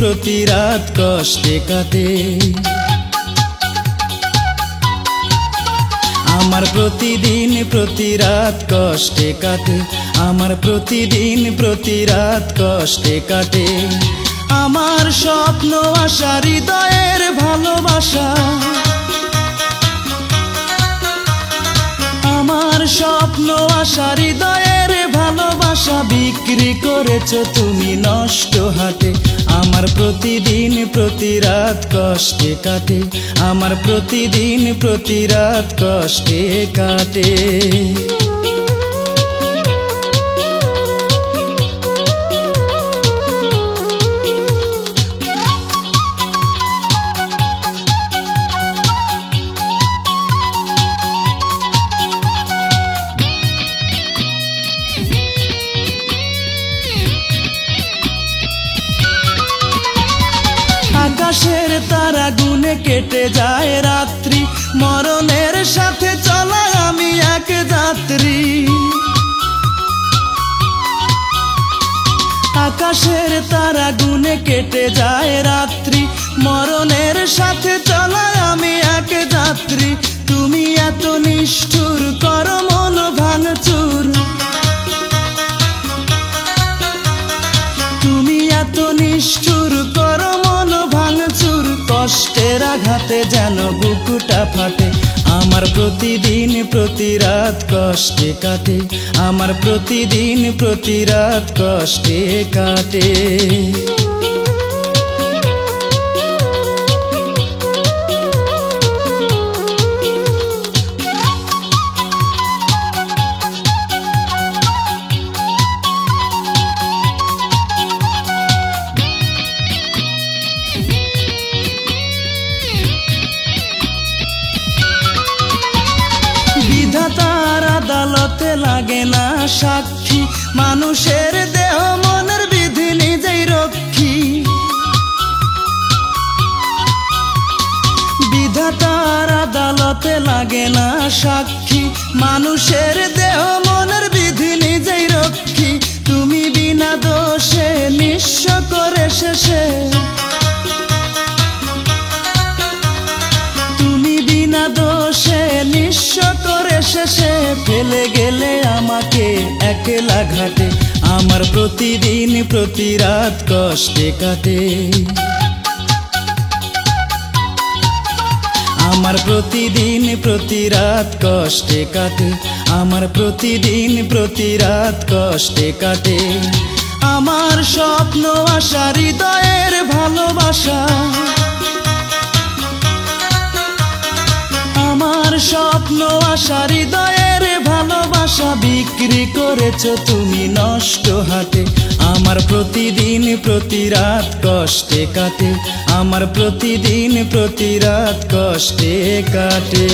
প্রতি রাত কষ্টে কাটে। আমার প্রতিদিন প্রতি রাত কষ্টে কাটে, আমার প্রতিদিন প্রতি রাত কষ্টে কাটে। আমার স্বপ্ন আশা হৃদয়ের ভালোবাসা, আমার স্বপ্ন আশা হৃদয়ের ভালোবাসা বিক্রি করেছো তুমি নষ্ট হাতে। আমার প্রতিদিন প্রতি রাত কষ্টে কাটে, আমার প্রতিদিন প্রতি রাত কষ্টে কাটে। আকাশের তারা গুনে কেটে যায় রাত্রি, মরণের সাথে চলা আমি এক যাত্রী। আকাশের তারা গুনে কেটে যায় রাত্রি, মরণের সাথে চলা আমি এক যাত্রী। তুমি এত নিষ্ঠুর করো মন ভাঙচুর, তুমি এত নিষ্ঠুর করো মন ভাঙচুর। কষ্টের আঘাতে যেন বুকুটা ফাটে, আমার প্রতিদিন প্রতি রাত কষ্টে কাটে, আমার প্রতিদিন প্রতি রাত কষ্টে কাটে। বিধাতার আদালতে লাগে না সাক্ষী, মানুষের দেহ মনের বিধি নিজেই রক্ষী। বিধাতার আদালতে লাগে না সাক্ষী, মানুষের দেহ মনের বিধি নিজেই রক্ষী। তুমি বিনা দোষে নিঃস্ব করে শেষে, তুমি বিনা দোষে নিঃস্ব করে শেষে ফেলে গেলে আমাকে একলা ঘাটে। আমার প্রতিদিন প্রতি রাত কষ্টে কাটে, আমার প্রতিদিন প্রতি রাত কষ্টে কাটে, আমার প্রতিদিন প্রতি রাত কষ্টে কাটে। আমার স্বপ্ন আশা হৃদয়ের ভালোবাসা, আমার স্বপ্ন আশা হৃদয়ের ভালোবাসা বিক্রি করেছো তুমি নষ্ট হাতে। আমার প্রতিদিন প্রতি রাত কষ্টে কাটে, আমার প্রতিদিন প্রতি রাত কষ্টে কাটে।